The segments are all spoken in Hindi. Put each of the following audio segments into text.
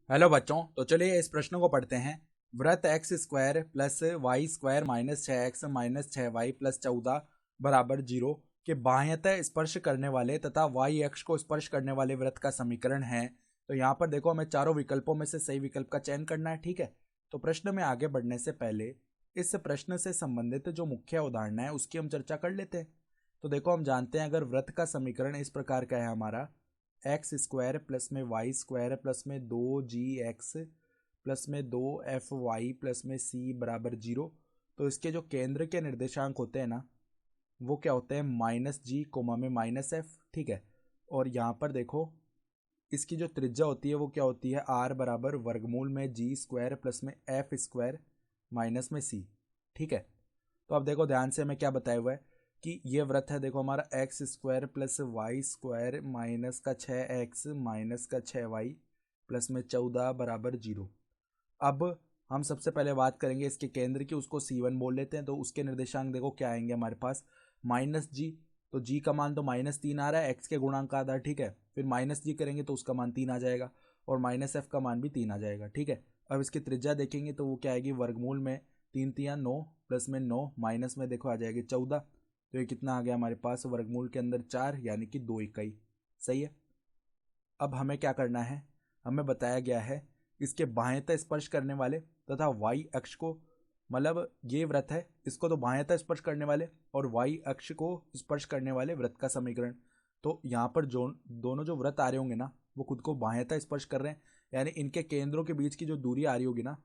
हेलो बच्चों, तो चलिए इस प्रश्न को पढ़ते हैं। वृत्त x square plus y square minus 6x minus 6y plus 14 बराबर 0 के बाह्यतः स्पर्श करने वाले तथा वाई अक्ष को स्पर्श करने वाले वृत्त का समीकरण है। तो यहाँ पर देखो, हमें चारों विकल्पों में से सही विकल्प का चयन करना है। ठीक है, तो प्रश्न में आगे बढ़ने से पहले इस प्रश्न से संबंधित जो मुख्य उदाहरण है उसकी हम चर्चा कर लेते हैं। तो देखो, हम जानते हैं अगर वृत्त का समीकरण इस प्रकार का है हमारा, एक्स स्क्वायर प्लस में वाई स्क्वायर प्लस में 2g x प्लस में 2f(y) प्लस में c बराबर 0। तो इसके जो केंद्र के निर्देशांक होते हैं ना, वो क्या होते हैं, -g कोमा में -f। ठीक है, और यहाँ पर देखो इसकी जो त्रिज्या होती है वो क्या होती है, r बराबर वर्गमूल में g स्क्वायर प्लस में f स्क्वायर माइनस में c। ठीक है, तो अब देखो ध्यान से, हमें क्या बताया हुआ है कि ये वृत्त है, देखो हमारा x square plus y square minus का 6x माइनस का 6y प्लस में 14 बराबर 0। अब हम सबसे पहले बात करेंगे इसके केंद्र की, उसको C1 बोल लेते हैं। तो उसके निर्देशांक देखो क्या आएंगे हमारे पास, -g, तो g का मान तो -3 आ रहा है, x के गुणांक का आधा। ठीक है, फिर -g करेंगे तो उसका मान 3 आ जाएगा और -f का मान भी 3 आ जाएगा। ठीक है, अब इसकी त्रिज्या देखेंगे तो वो क्या आएगी, वर्गमूल में 3 3 9 प्लस में 9 माइनस में देखो आ जाएगी 14। तो ये कितना आ गया हमारे पास, वर्गमूल के अंदर 4 यानी कि 2 इकाई। सही है, अब हमें क्या करना है, हमें बताया गया है इसके बाह्यतः स्पर्श करने वाले तथा वाई अक्ष को, मतलब ये वृत्त है, इसको तो बाह्यतः स्पर्श करने वाले और वाई अक्ष को स्पर्श करने वाले वृत्त का समीकरण। तो यहाँ पर जो दोनों जो वृत्त आ रहे होंगे ना, वो खुद को बाह्यतः स्पर्श कर रहे हैं, यानी इनके केंद्रों के बीच की जो दूरी आ रही होगी ना,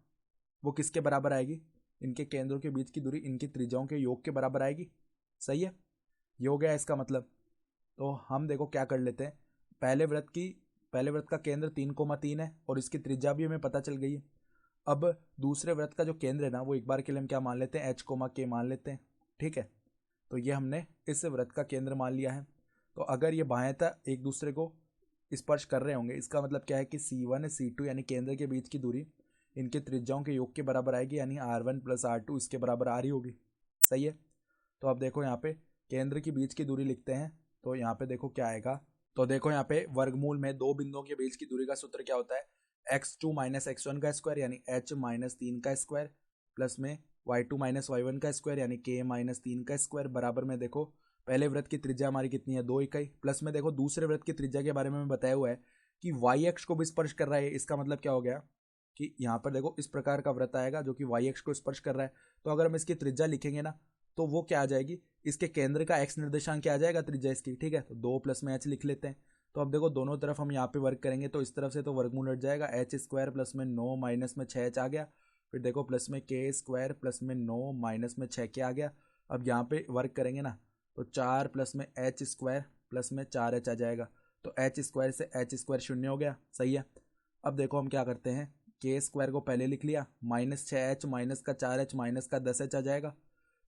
वो किसके बराबर आएगी, इनके केंद्रों के बीच की दूरी इनकी त्रिज्याओं के योग के बराबर आएगी। सही है, ये हो गया इसका मतलब। तो हम देखो क्या कर लेते हैं, पहले वृत्त का केंद्र 3,3 है और इसकी त्रिज्या भी हमें पता चल गई है। अब दूसरे वृत्त का जो केंद्र है ना, वो एक बार के लिए हम क्या मान लेते हैं, h, k मान लेते हैं। ठीक है, तो ये हमने इस वृत्त का केंद्र मान लिया है। तो अगर ये बाह्यतः एक दूसरे को स्पर्श कर रहे होंगे, इसका मतलब क्या है कि C1 C2 यानी केंद्र के बीच की दूरी इनके त्रिज्याओं के योग के बराबर आएगी, यानी R1 प्लस R2 इसके बराबर आ रही होगी। सही है, तो अब देखो यहाँ पे केंद्र के बीच की दूरी लिखते हैं, तो यहाँ पे देखो क्या आएगा। तो देखो यहाँ पे वर्गमूल में दो बिंदुओं के बीच की दूरी का सूत्र क्या होता है, x2 माइनस x1 का स्क्वायर यानी h माइनस 3 का स्क्वायर प्लस में y2 माइनस y1 का स्क्वायर यानी k माइनस 3 का स्क्वायर बराबर में देखो पहले वृत्त की त्रिज्या हमारी कितनी है, 2 इकाई, प्लस में देखो दूसरे वृत्त की त्रिज्या के बारे में बताया हुआ है कि y अक्ष को भी स्पर्श कर रहा है। इसका मतलब क्या हो गया कि यहाँ पर देखो इस प्रकार का वृत्त आएगा जो कि y अक्ष को स्पर्श कर रहा है। तो अगर हम इसकी त्रिज्या लिखेंगे ना, तो वो क्या आ जाएगी, इसके केंद्र का x निर्देशांक क्या आ जाएगा, त्रिज्या इसकी। ठीक है, तो 2 प्लस में h लिख लेते हैं। तो अब देखो दोनों तरफ हम यहाँ पे वर्क करेंगे, तो इस तरफ से तो वर्गमूल हट जाएगा, एच स्क्वायर प्लस में 9 माइनस में 6h आ गया। फिर देखो प्लस में के स्क्वायर प्लस में 9 माइनस में 6k आ गया। अब यहाँ पे वर्क करेंगे ना, तो 4 प्लस में एच स्क्वायर प्लस में 4h आ जाएगा। तो एच स्क्वायर से एच स्क्वायर शून्य हो गया। सही है, अब देखो हम क्या करते हैं, के स्क्वायर को पहले लिख लिया, -6h माइनस का 4h माइनस का 10h आ जाएगा।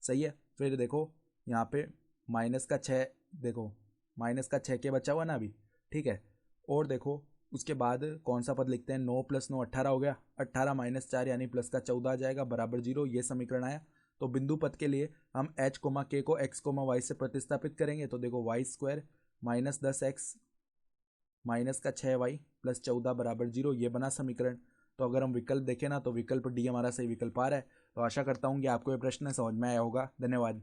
सही है, फिर देखो यहाँ पे माइनस का 6, देखो माइनस का 6k बचा हुआ ना अभी। ठीक है, और देखो उसके बाद कौन सा पद लिखते हैं, 9 प्लस 9 18 हो गया, 18 माइनस 4 यानी प्लस का 14 आ जाएगा बराबर 0। ये समीकरण आया। तो बिंदु पद के लिए हम h, k को x, y से प्रतिस्थापित करेंगे। तो देखो Y square minus 10x minus का 6y प्लस 14 बराबर 0, ये बना समीकरण। तो अगर हम विकल्प देखें ना, तो विकल्प डी हमारा सही विकल्प आ रहा है। तो आशा करता हूँ कि आपको ये प्रश्न समझ में आया होगा। धन्यवाद।